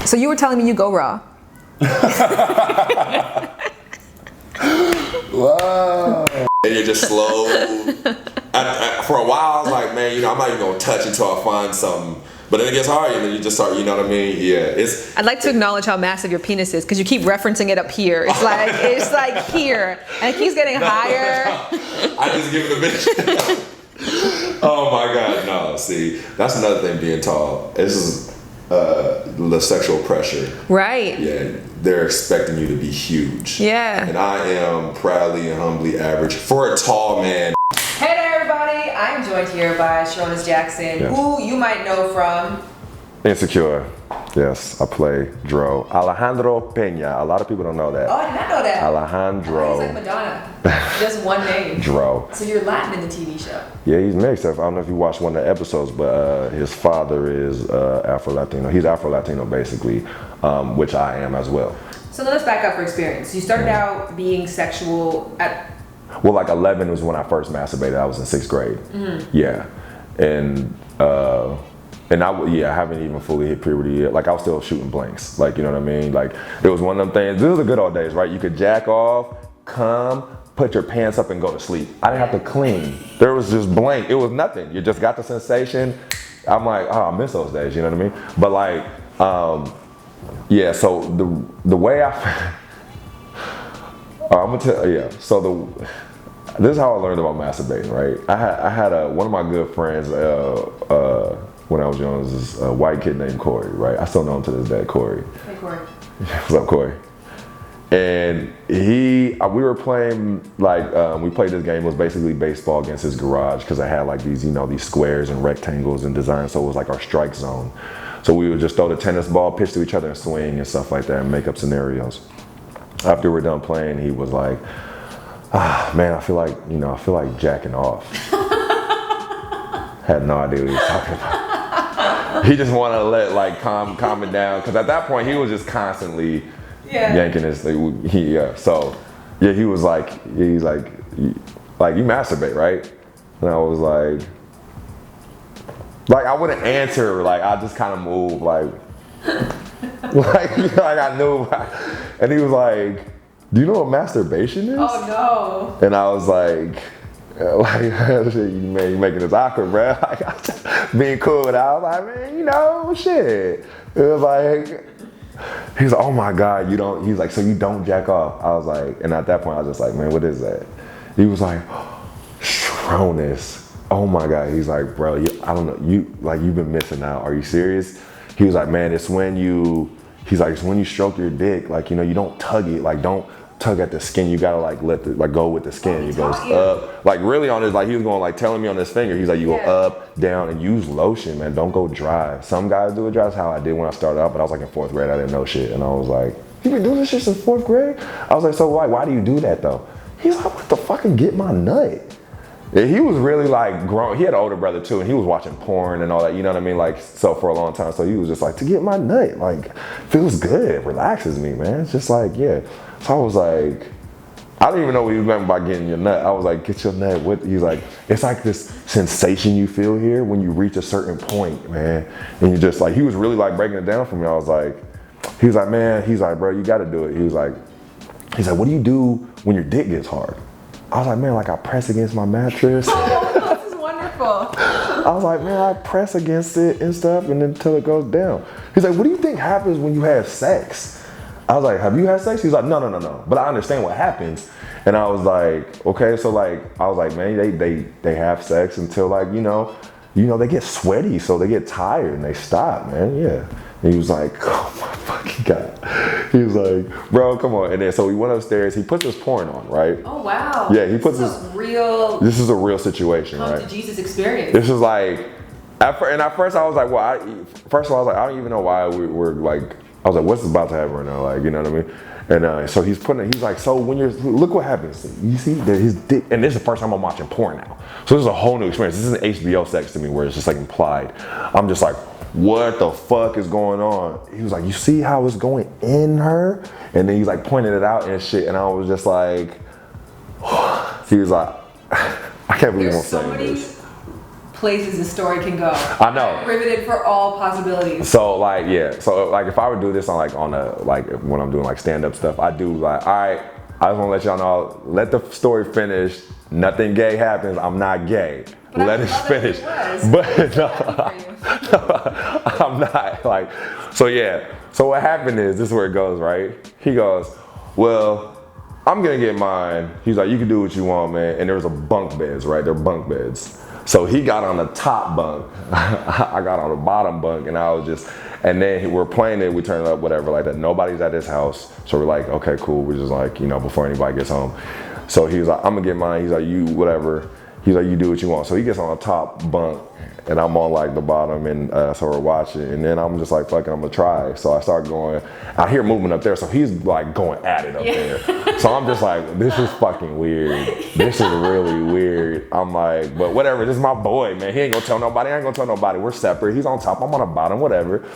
So you were telling me you go raw. Wow. And you're just slow. For a while, I was like, man, you know, I'm not even gonna touch until I find something. But then it gets hard, and then you just start, you know what I mean? Yeah, I'd like to acknowledge how massive your penis is, because you keep referencing it up here. It's like here, and it keeps getting higher. I just give it a bitch. Oh my God, no. See, that's another thing being tall. This is the sexual pressure. Right. Yeah, they're expecting you to be huge. Yeah. And I am proudly and humbly average for a tall man. Hey there, everybody. I am joined here by Sarunas Jackson, who you might know from Insecure. Yes, I play Dro. Alejandro Peña. A lot of people don't know that. Oh, I did not know that. Alejandro. He's like Madonna. Just one name. Dro. So you're Latin in the TV show. Yeah, he's mixed. I don't know if you watched one of the episodes, but his father is Afro-Latino. He's Afro-Latino, basically, which I am as well. So let's back up for experience. You started out being sexual at... Well, like 11 was when I first masturbated. I was in 6th grade. Mm-hmm. Yeah. And I haven't even fully hit puberty yet. Like, I was still shooting blanks. Like, you know what I mean? Like, it was one of them things. This was the good old days, right? You could jack off, come, put your pants up, and go to sleep. I didn't have to clean. There was just blank. It was nothing. You just got the sensation. I'm like, oh, I miss those days. You know what I mean? But like, yeah. So the way I, I'm gonna tell. Yeah. So this is how I learned about masturbating. Right. I had one of my good friends. When I was young, was this white kid named Corey, right? I still know him to this day, Corey. Hey, Corey. What's up, Corey? And we were playing, like, we played this game. It was basically baseball against his garage, because I had like these, you know, these squares and rectangles and designs, so it was like our strike zone. So we would just throw the tennis ball, pitch to each other and swing and stuff like that and make up scenarios. After we're done playing, he was like, man, I feel like jacking off. Had no idea what he was talking about. He just wanted to let like calm it down, because at that point he was just constantly yanking his thing. So he was like, he's like you masturbate, right? And I was like I wouldn't answer, like I just kind of moved like like I knew. And he was like, do you know what masturbation is? Oh no. And I was like you making this awkward, bro. Like, being cool with it. I was like, man, you know, shit. It was like, he's like, oh my God, you don't, he's like, so you don't jack off? I was like, and at that point I was just like, man, what is that? He was like, Sarunas. Oh my God. He's like, bro, I don't know, you've been missing out. Are you serious? He was like, man, it's when you stroke your dick, like, you know, you don't tug it, like don't tug at the skin, you gotta like go with the skin. He goes up, like really on his, like he was going like telling me on his finger, he's like, you go up, down, and use lotion, man, don't go dry. Some guys do it dry. That's how I did when I started out, but I was like in 4th grade, I didn't know shit, and I was like, you been doing this shit since 4th grade? I was like, so why do you do that though? He's like, what the fuck, and get my nut. Yeah, he was really like grown. He had an older brother too, and he was watching porn and all that, you know what I mean? Like, so for a long time, so he was just like, to get my nut, like, feels good, it relaxes me, man. It's just like, yeah. So I was like, I didn't even know what he was meant by getting your nut. I was like, get your nut. What? He's like, it's like this sensation you feel here when you reach a certain point, man. And you just like, he was really like breaking it down for me. I was like, he was like, man, he's like, bro, you gotta do it. He was like, what do you do when your dick gets hard? I was like, man, like I press against my mattress. Oh, this is wonderful. I was like, man, I press against it and stuff, and then until it goes down. He's like, what do you think happens when you have sex? I was like, have you had sex? He's like, no. But I understand what happens. And I was like, okay, so like, I was like, man, they have sex until like, you know, they get sweaty, so they get tired and they stop, man, yeah. And he was like, oh my fucking God. He was like, bro, come on. And then so we went upstairs, he puts his porn on, right? Oh wow. Yeah, he puts this is a real situation, right? Come to Jesus experience. This is like, at first I was like, well, first of all, I was like, I don't even know why we're like, I was like, what's about to happen right now? Like, you know what I mean? And so he's like, so when look what happens. You see that his dick, and this is the first time I'm watching porn now. So this is a whole new experience. This isn't HBO sex to me where it's just like implied. I'm just like, what the fuck is going on? He was like, you see how it's going in her? And then he's like pointing it out and shit. And I was just like, he was like, I can't believe I'm saying this. places the story can go. I know. Riveted for all possibilities. So like, yeah. So like, if I would do this on like when I'm doing like stand-up stuff, I do like, all right, I just want to let y'all know, let the story finish. Nothing gay happens. I'm not gay. But let it finish. But no, I'm not like. So yeah. So what happened is, this is where it goes, right? He goes, well, I'm gonna get mine. He's like, you can do what you want, man. And there was a bunk beds, right? They're bunk beds. So he got on the top bunk. I got on the bottom bunk, and I was just, and then we're playing it, we turn it up, whatever, like that. Nobody's at his house. So we're like, okay, cool. We're just like, before anybody gets home. So he was like, I'm gonna get mine. He's like, you, whatever. He's like, you do what you want. So he gets on the top bunk, and I'm on like the bottom, and so we're watching, and then I'm just like, fuck it, I'm gonna try. So I start going, I hear movement up there, so he's like going at it up there. So I'm just like, this is fucking weird. This is really weird. I'm like, but whatever, this is my boy, man. He ain't gonna tell nobody, I ain't gonna tell nobody. We're separate, he's on top, I'm on the bottom, whatever.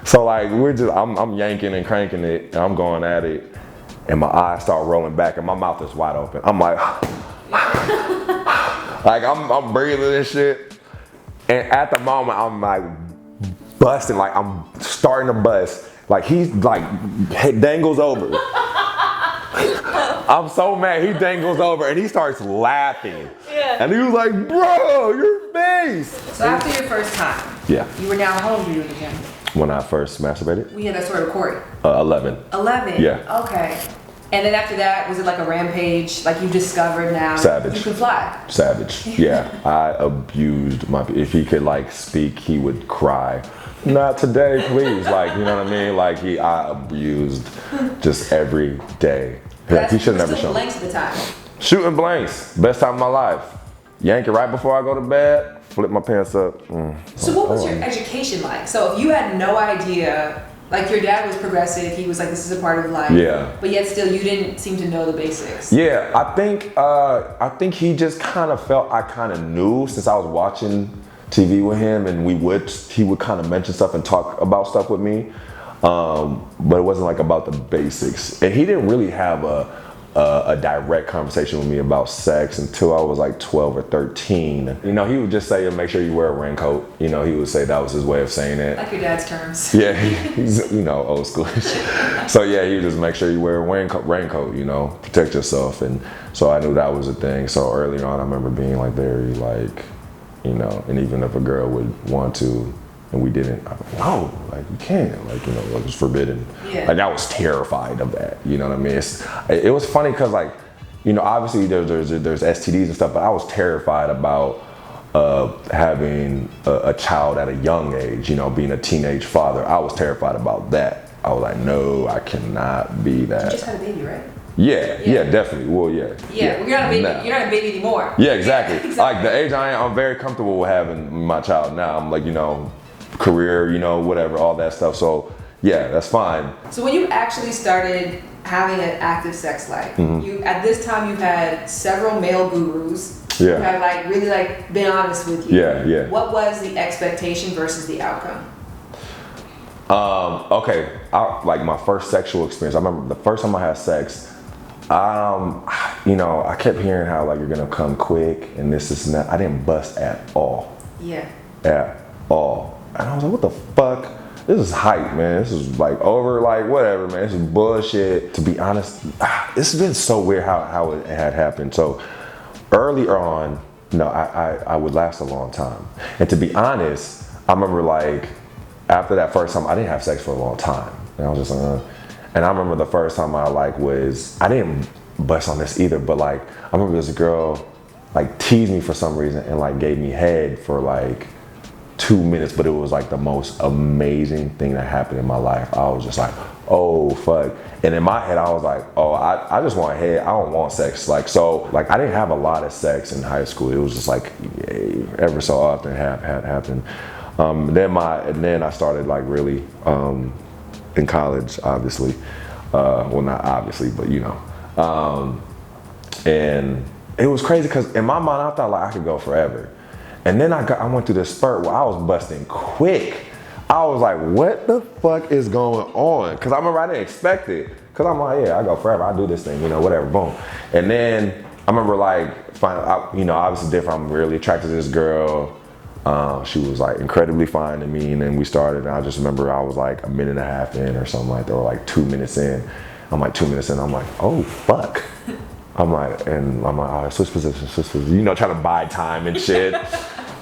So like, I'm yanking and cranking it, and I'm going at it, and my eyes start rolling back, and my mouth is wide open. I'm like, like I'm breathing and shit. And at the moment, I'm like busting, like I'm starting to bust. Like he's like, he dangles over. I'm so mad, he dangles over and he starts laughing. Yeah. And he was like, bro, your face. So after your first time, yeah, you were now home, you were with him. When I first masturbated? We had that story with Corey. 11. 11? Yeah. Okay. And then after that, was it like a rampage? Like you discovered now Savage. You can fly? Savage, yeah. I abused if he could like speak, he would cry. Not today, please. Like, you know what I mean? Like I abused just every day. Like, he should have never shown. Blanks at the time. Shooting blanks, best time of my life. Yank it right before I go to bed, flip my pants up. So what was your education like? So if you had no idea, like your dad was progressive, he was like, this is a part of life. Yeah. But yet still, you didn't seem to know the basics. Yeah, I think he just kind of felt I kind of knew since I was watching TV with him, and he would kind of mention stuff and talk about stuff with me, but it wasn't like about the basics. And he didn't really have a direct conversation with me about sex until I was like 12 or 13. He would just say, make sure you wear a raincoat. He would say that was his way of saying it. Like your dad's terms. Yeah, he's, old school. So yeah, he would just make sure you wear a raincoat, protect yourself. And so I knew that was a thing. So early on, I remember being like very like, and even if a girl would want to, and we didn't, I'm like, no, like you can't, like, it was forbidden. Yeah. Like I was terrified of that, you know what I mean? It was funny because like, obviously there's STDs and stuff, but I was terrified about having a child at a young age, being a teenage father. I was terrified about that. I was like, no, I cannot be that. You just had a baby, right? Yeah, definitely. Well, yeah. Yeah, well, you're not a baby. You're not a baby anymore. Yeah, exactly. Like the age I am, I'm very comfortable with having my child now. I'm like, career, whatever, all that stuff. So yeah, that's fine. So when you actually started having an active sex life, at this time you've had several male gurus who have like really like been honest with you. Yeah. What was the expectation versus the outcome? Okay, like my first sexual experience. I remember the first time I had sex. I kept hearing how like you're gonna come quick and this and that. I didn't bust at all. Yeah. At all. And I was like, what the fuck? This is hype, man. This is like over, like whatever, man. This is bullshit. To be honest, it's been so weird how it had happened. So earlier on, I would last a long time. And to be honest, I remember like after that first time, I didn't have sex for a long time. And I was just like, And I remember the first time I didn't bust on this either, but like, I remember this girl like teased me for some reason and like gave me head for like 2 minutes, but it was like the most amazing thing that happened in my life. I was just like, oh fuck. And in my head, I was like, oh, I just want head. I don't want sex. Like, so like I didn't have a lot of sex in high school. It was just like ever so often had happened. Then I started like really in college, obviously. Well, not obviously, but and it was crazy because in my mind, I thought like I could go forever. And then I went through this spurt where I was busting quick. I was like, what the fuck is going on? Because I remember I didn't expect it. Because I'm like, yeah, I go forever. I do this thing, whatever, boom. And then I remember like, obviously different. I'm really attracted to this girl. She was like incredibly fine to me, and then we started, and I just remember I was like a minute and a half in or something like that, or like 2 minutes in. I'm like 2 minutes in, I'm like, oh fuck. I'm like, all right, switch positions, you know, trying to buy time and shit.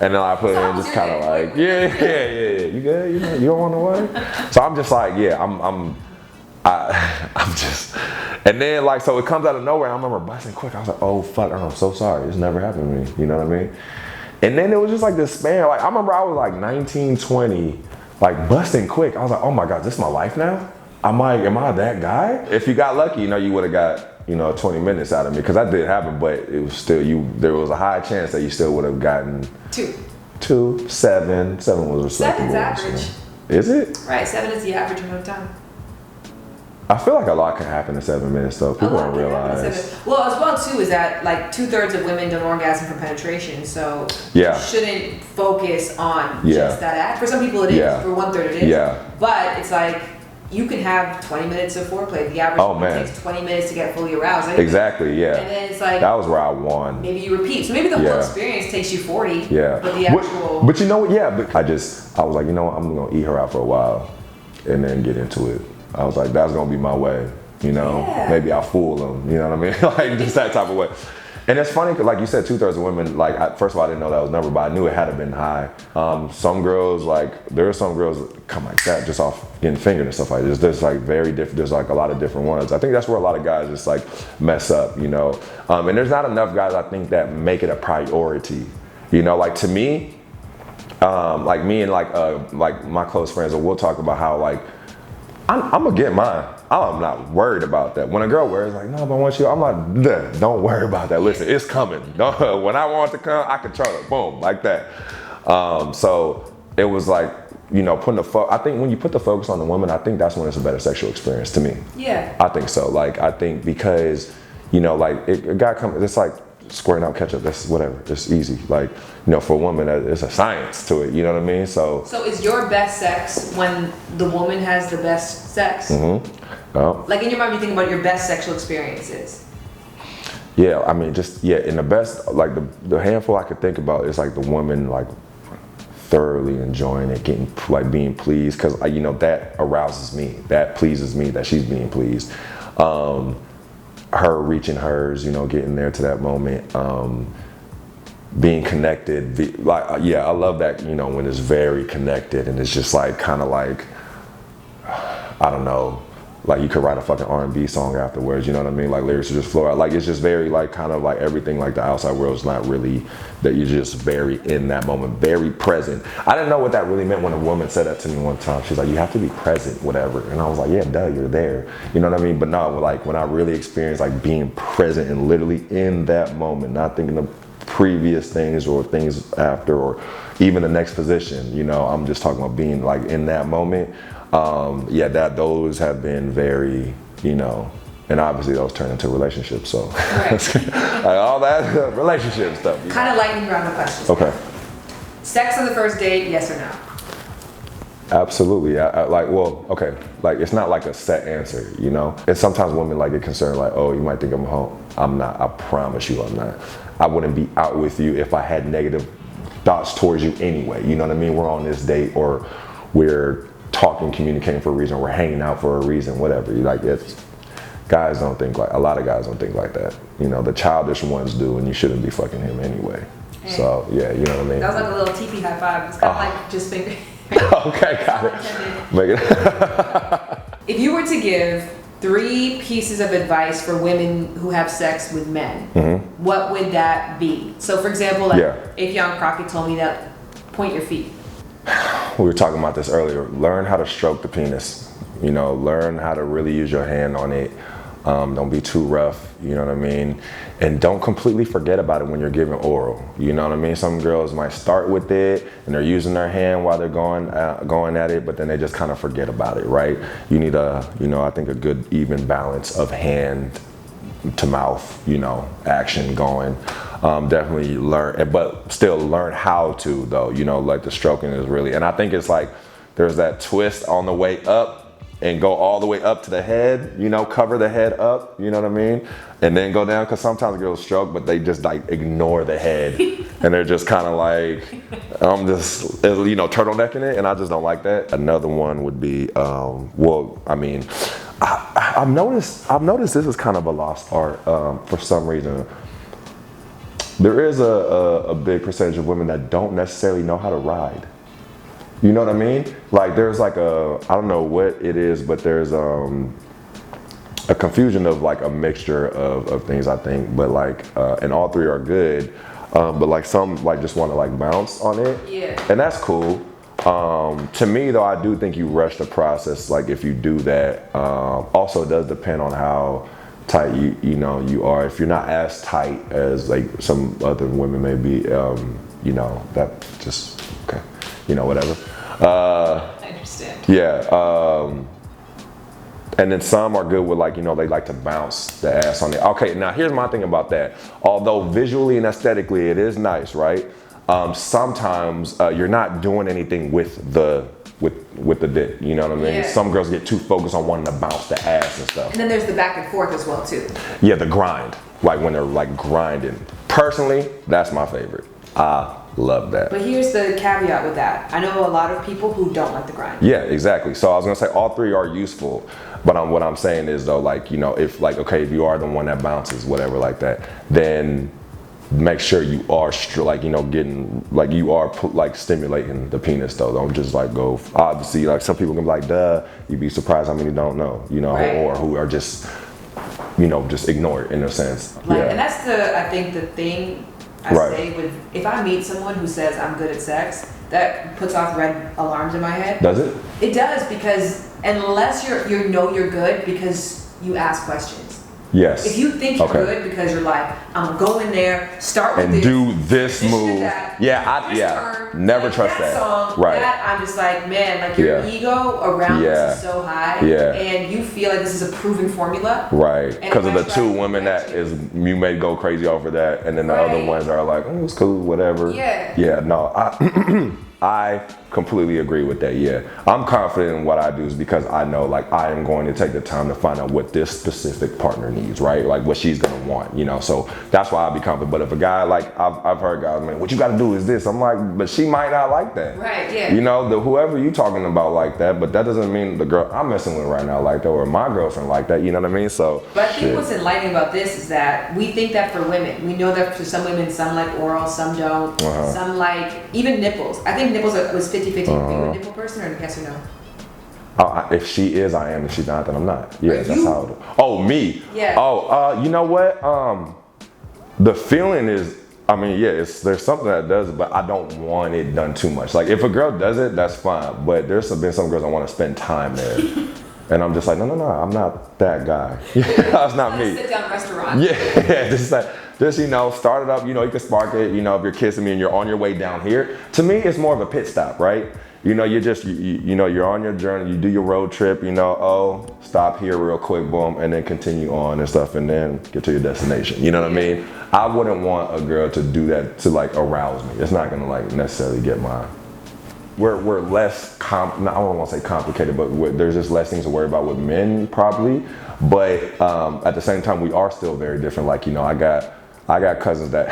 And then I put in just kind of like, yeah, you good? You know, you don't want no water? So I'm just like, yeah, I'm just, and then like, so it comes out of nowhere. I remember busting quick. I was like, oh fuck, I'm so sorry. This never happened to me. You know what I mean? And then it was just like this span. Like I remember I was like 19, 20, like busting quick. I was like, oh my God, this is my life now? I'm like, am I that guy? If you got lucky, you know, you would have got, you know, 20 minutes out of me, because that did happen, but it was still, there was a high chance that you still would have gotten 2, 7 was respectable. 7's average. Is it? Right, 7 is the average amount of time. I feel like a lot can happen in 7 minutes though. People don't realize. Well, as well too, is that like 2/3 of women don't orgasm from penetration, so you shouldn't focus on just that act. For some people it is, for 1/3 it is. But it's like, you can have 20 minutes of foreplay. The average woman takes 20 minutes to get fully aroused. Like, exactly, yeah. And then it's like, that was where I won. Maybe you repeat. So maybe the whole experience takes you 40. Yeah. But the actual. But you know what? Yeah. But I was like, you know what? I'm gonna eat her out for a while, and then get into it. I was like, that's gonna be my way. You know, maybe I'll fool them. You know what I mean? Like just that type of way. And it's funny because, like you said, 2/3 of women, like, first of all, I didn't know that was number, but I knew it had to been high. Some girls, like, there are some girls that come like that just off getting fingered and stuff like this. There's like very different, there's like a lot of different ones. I think that's where a lot of guys just like mess up, you know? And there's not enough guys, I think, that make it a priority. You know, like to me, like me and like my close friends, we'll talk about how like, I'm gonna get mine. I'm not worried about that. When a girl wears like, no, but I want you, I'm like, don't worry about that. Listen, it's coming. When I want it to come, I control it. Boom, like that. So it was like, you know, I think when you put the focus on the woman, I think that's when it's a better sexual experience to me. Yeah. I think so. Like, I think because, you know, like a guy comes, it's like squaring out ketchup. That's whatever. It's easy. Like, you know, for a woman, it's a science to it. You know what I mean? So is your best sex when the woman has the best sex? Mm-hmm. Like in your mind, you think about your best sexual experiences. Yeah, I mean, just, in the best, like the handful I could think about is like the woman like thoroughly enjoying it, getting like being pleased, because you know, that arouses me, that pleases me that she's being pleased. Her reaching hers, you know, getting there to that moment, being connected, like I love that, you know, when it's very connected and it's just like kind of like, I don't know, like you could write a fucking R&B song afterwards, you know what I mean? Like lyrics are just flow out. Like it's just very like kind of like everything, like the outside world is not really, that you're just very in that moment, very present. I didn't know what that really meant when a woman said that to me one time. She's like, you have to be present, whatever. And I was like, yeah, duh, you're there. You know what I mean? But no, like when I really experienced like being present and literally in that moment, not thinking of previous things or things after or even the next position, you know, I'm just talking about being like in that moment. Those have been very, you know, and obviously those turn into relationships. So like all that relationship stuff. Kind of lightning round of questions. Okay. Sex on the first date, yes or no? Absolutely. Okay. Like it's not like a set answer, you know. And sometimes women like get concerned, like, oh, you might think I'm home. I'm not. I promise you, I'm not. I wouldn't be out with you if I had negative thoughts towards you anyway. You know what I mean? We're on this date, or we're talking, communicating for a reason, we're hanging out for a reason, whatever. You like it. Guys don't think like, a lot of guys don't think like that. You know, the childish ones do, and you shouldn't be fucking him anyway. Hey. So yeah, you know what I mean? That was like a little teepee high five. It's kind of like just finger. Okay, got it. Make it. If you were to give 3 pieces of advice for women who have sex with men, what would that be? So for example, like if Young Crockett told me that, point your feet. We were talking about this earlier. Learn how to stroke the penis. You know, learn how to really use your hand on it. Don't be too rough, you know what I mean? And don't completely forget about it when you're giving oral, you know what I mean? Some girls might start with it and they're using their hand while they're going at it, but then they just kind of forget about it, right? You need I think a good even balance of hand to mouth, you know, action going. Definitely learn, but still learn how to though, you know, like the stroking is really, and I think it's like, there's that twist on the way up and go all the way up to the head, you know, cover the head up, you know what I mean? And then go down, because sometimes girls stroke, but they just like ignore the head. And they're just kind of like, I'm just, you know, turtlenecking it, and I just don't like that. Another one would be, well, I mean, I've noticed this is kind of a lost art for some reason. There is a big percentage of women that don't necessarily know how to ride. You know what I mean? Like there's like I don't know what it is, but there's a confusion of like a mixture of things, I think. But like, and all three are good. But like some like just want to like bounce on it. Yeah. And that's cool. To me though, I do think you rush the process. Like if you do that, also it does depend on how tight you know you are. If you're not as tight as like some other women may be, you know, that just okay, you know, whatever. I understand. Yeah. And then some are good with like, you know, they like to bounce the ass on it. Okay, now here's my thing about that. Although visually and aesthetically it is nice, right? Sometimes you're not doing anything with the dick, you know what I mean? Yeah. Some girls get too focused on wanting to bounce the ass and stuff. And then there's the back and forth as well too. Yeah, the grind, like when they're like grinding. Personally, that's my favorite. I love that. But here's the caveat with that. I know a lot of people who don't like the grind. Yeah, exactly. So I was gonna say all three are useful, but what I'm saying is though, like, you know, if like, okay, if you are the one that bounces, whatever like that, then make sure you are like, you know, getting like you are like stimulating the penis though. Don't just like go, obviously like some people can be like, duh, you'd be surprised how many don't know, you know, right. Or who are just, you know, just ignore it in a sense. Like, yeah. And that's I think the thing I right. say with, if I meet someone who says I'm good at sex, that puts off red alarms in my head. Does it? It does, because unless you know you're good because you ask questions. Yes. If you think you're good because you're like, I'm gonna go in there, start with and this, do this move. That, never like trust that. Song, right. That, I'm just like, man, like your ego around this is so high, and you feel like this is a proven formula. Right. Because of the two women that you may go crazy over that, and then the other ones are like, oh, it's cool, whatever. Yeah. Yeah. No. I completely agree with that. Yeah, I'm confident in what I do is because I know like I am going to take the time to find out what this specific partner needs, right? Like what she's gonna want, you know. So that's why I'll be confident. But if a guy like I've heard guys, man, what you got to do is this. I'm like, but she might not like that, right? Yeah. You know, whoever you talking about like that, but that doesn't mean the girl I'm messing with right now like that, or my girlfriend like that. You know what I mean? So. But I think what's enlightening about this is that we think that for women, we know that for some women, some like oral, some don't, some like even nipples. I think nipples was 50-50. Are you a nipple person or yes or no? If she is, I am. If she's not, then I'm not. Yeah, that's how it is. Oh, me? Yeah. Oh, you know what? The feeling is, I mean, yeah, there's something that does it, but I don't want it done too much. Like, if a girl does it, that's fine. But there's been some girls I want to spend time there. And I'm just like, no, I'm not that guy. That's not me. Sit down restaurant. Yeah, just, you know, start it up, you know, you can spark it, you know, if you're kissing me and you're on your way down here. To me, it's more of a pit stop, right? You know, you know, you're on your journey, you do your road trip, you know, stop here real quick, boom, and then continue on and stuff, and then get to your destination. You know what I mean? I wouldn't want a girl to do that to like arouse me. It's not gonna like necessarily get my, we're less, I don't want to say complicated, but there's just less things to worry about with men probably. But at the same time, we are still very different. Like, you know, I got cousins that,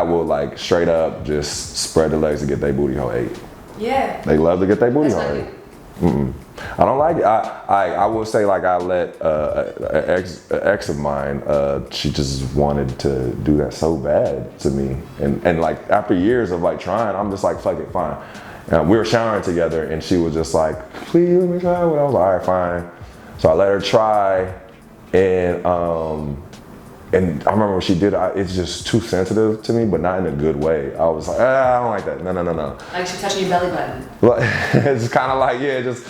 will like straight up just spread their legs to get their booty hole ate. Yeah. They love to get their booty hole ate. I don't like it. I will say, like, I let an ex of mine, she just wanted to do that so bad to me. And like, after years of like trying, I'm just like, fuck it, fine. We were showering together and she was just like, please let me try it. I was like, all right, fine. So I let her try, and I remember when she did it, it's just too sensitive to me, but not in a good way. I was like, I don't like that. No. Like she touching your belly button. It's kind of like, yeah, just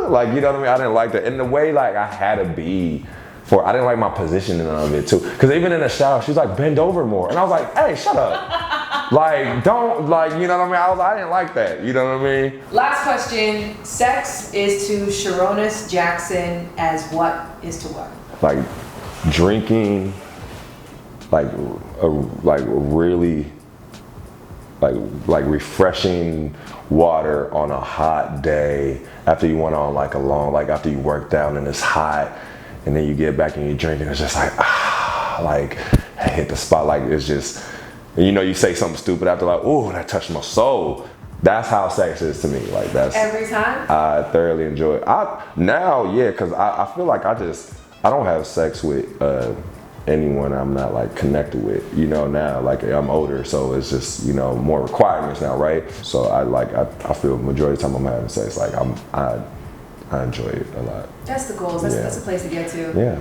like, you know what I mean? I didn't like that. And the way like I had to be I didn't like my positioning of it too. Because even in the shower, she was like, bend over more. And I was like, hey, shut up. Like, don't, like, you know what I mean? I didn't like that, you know what I mean? Last question. Sex is to Sarunas Jackson as what is to what? Like drinking, like really like refreshing water on a hot day after you went on like a long, like after you worked out and it's hot, and then you get back and you drink and it's just like like hit the spot. Like it's just, and you know, you say something stupid after, like, oh, that touched my soul. That's how sex is to me. Like that's every time. I thoroughly enjoy it. Because I feel like I don't have sex with anyone I'm not like connected with, you know. Now like I'm older, so it's just, you know, more requirements now, right? So I feel majority of the time I'm having sex, like I enjoy it a lot. That's the goals. That's a place to get to. Yeah.